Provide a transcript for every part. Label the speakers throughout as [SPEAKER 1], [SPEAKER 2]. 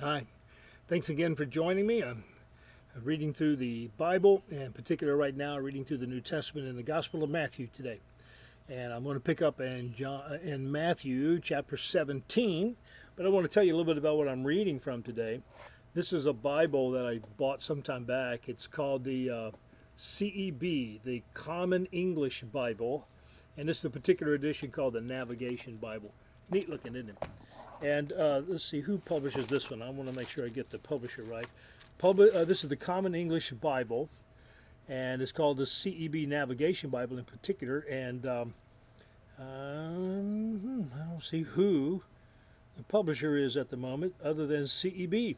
[SPEAKER 1] Hi. Thanks again for joining me. I'm reading through the Bible, and in particular right now reading through the New Testament in the Gospel of Matthew today. And I'm going to pick up in Matthew chapter 17, but I want to tell you a little bit about what I'm reading from today. This is a Bible that I bought some time back. It's called the CEB, the Common English Bible, and this is a particular edition called the Navigation Bible. Neat looking, isn't it? And let's see, who publishes this one? I want to make sure I get the publisher right. This is the Common English Bible, and it's called the CEB Navigation Bible in particular. And I don't see who the publisher is at the moment other than CEB.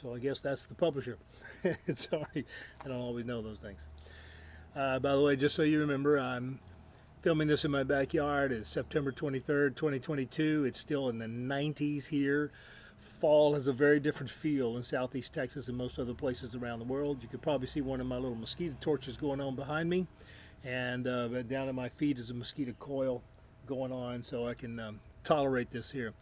[SPEAKER 1] So I guess that's the publisher. Sorry, I don't always know those things. By the way, just so you remember, I'm filming this in my backyard. It's September 23rd, 2022. It's still in the 90s here. Fall has a very different feel in southeast Texas and most other places around the world. You could probably see one of my little mosquito torches going on behind me. And down at my feet is a mosquito coil going on, so I can tolerate this here.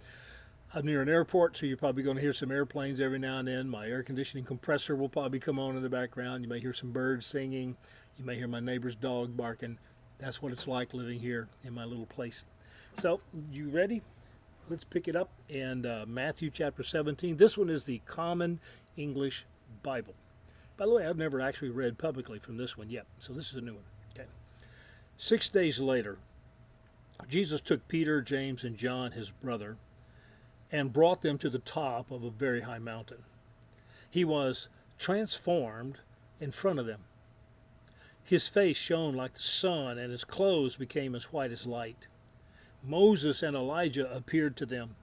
[SPEAKER 1] I'm near an airport, so you're probably going to hear some airplanes every now and then. My air conditioning compressor will probably come on in the background. You may hear some birds singing. You may hear my neighbor's dog barking. That's what it's like living here in my little place. So, you ready? Let's pick it up in Matthew chapter 17. This one is the Common English Bible. By the way, I've never actually read publicly from this one yet, so this is a new one. Okay. 6 days later, Jesus took Peter, James, and John, his brother, and brought them to the top of a very high mountain. He was transformed in front of them. His face shone like the sun, and his clothes became as white as light. Moses and Elijah appeared to them,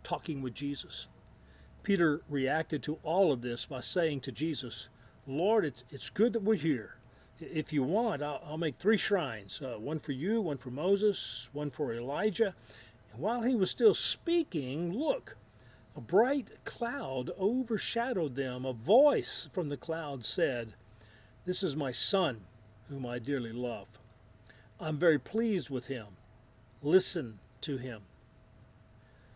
[SPEAKER 1] talking with Jesus. Peter reacted to all of this by saying to Jesus, "Lord, it's good that we're here. If you want, I'll make 3 shrines, one for you, one for Moses, one for Elijah." And while he was still speaking, look, a bright cloud overshadowed them. A voice from the cloud said, "This is my son, whom I dearly love. I'm very pleased with him. Listen to him."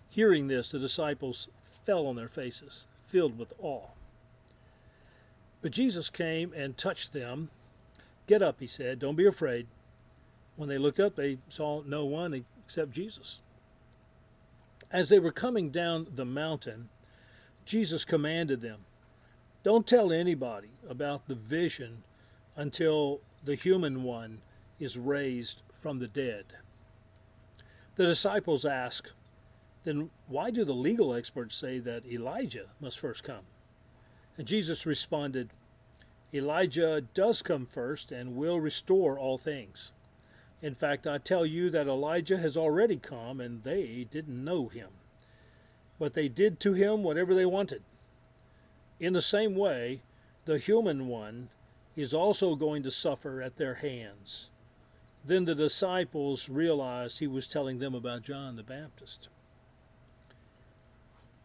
[SPEAKER 1] Hearing this, the disciples fell on their faces, filled with awe. But Jesus came and touched them. "Get up," he said. "Don't be afraid." When they looked up, they saw no one except Jesus. As they were coming down the mountain, Jesus commanded them, "Don't tell anybody about the vision until the human one is raised from the dead." The disciples asked, "Then why do the legal experts say that Elijah must first come?" And Jesus responded, "Elijah does come first and will restore all things. In fact, I tell you that Elijah has already come and they didn't know him. But they did to him whatever they wanted. In the same way, the human one is also going to suffer at their hands." Then the disciples realized he was telling them about John the Baptist.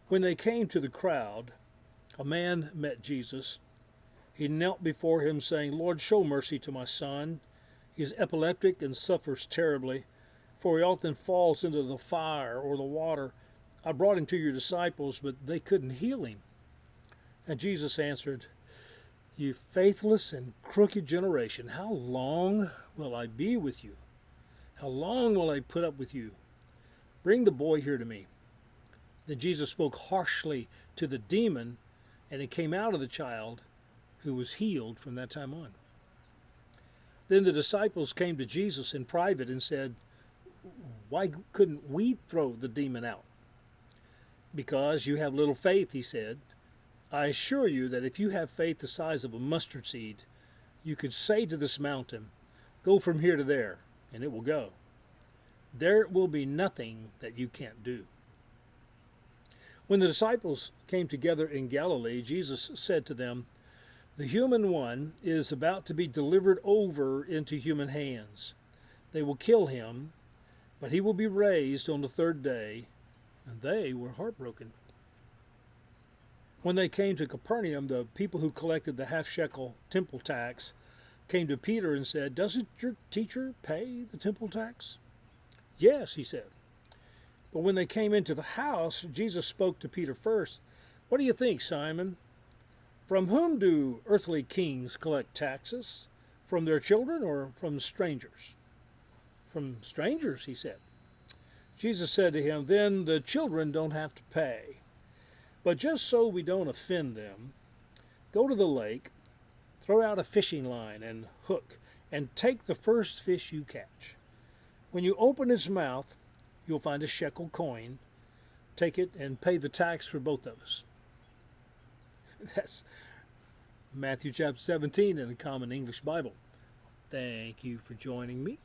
[SPEAKER 1] When they came to the crowd, a man met Jesus. He knelt before him, saying, "Lord, show mercy to my son. He is epileptic and suffers terribly, for he often falls into the fire or the water. I brought him to your disciples, but they couldn't heal him." And Jesus answered, "You faithless and crooked generation, how long will I be with you? How long will I put up with you? Bring the boy here to me." Then Jesus spoke harshly to the demon, and it came out of the child, who was healed from that time on. Then the disciples came to Jesus in private and said, "Why couldn't we throw the demon out?" "Because you have little faith," he said. "I assure you that if you have faith the size of a mustard seed, you could say to this mountain, 'Go from here to there,' and it will go. There will be nothing that you can't do." When the disciples came together in Galilee, Jesus said to them, "The human one is about to be delivered over into human hands. They will kill him, but he will be raised on the 3rd day." And they were heartbroken. When they came to Capernaum, the people who collected the half-shekel temple tax came to Peter and said, "Doesn't your teacher pay the temple tax?" "Yes," he said. But when they came into the house, Jesus spoke to Peter first. What do you think, Simon? From whom do earthly kings collect taxes? From their children or from strangers? From strangers, he said. Jesus said to him, Then the children don't have to pay. But just so we don't offend them, go to the lake, throw out a fishing line and hook, and take the first fish you catch. When you open its mouth, you'll find a shekel coin. Take it and pay the tax for both of us. That's Matthew chapter 17 in the Common English Bible. Thank you for joining me.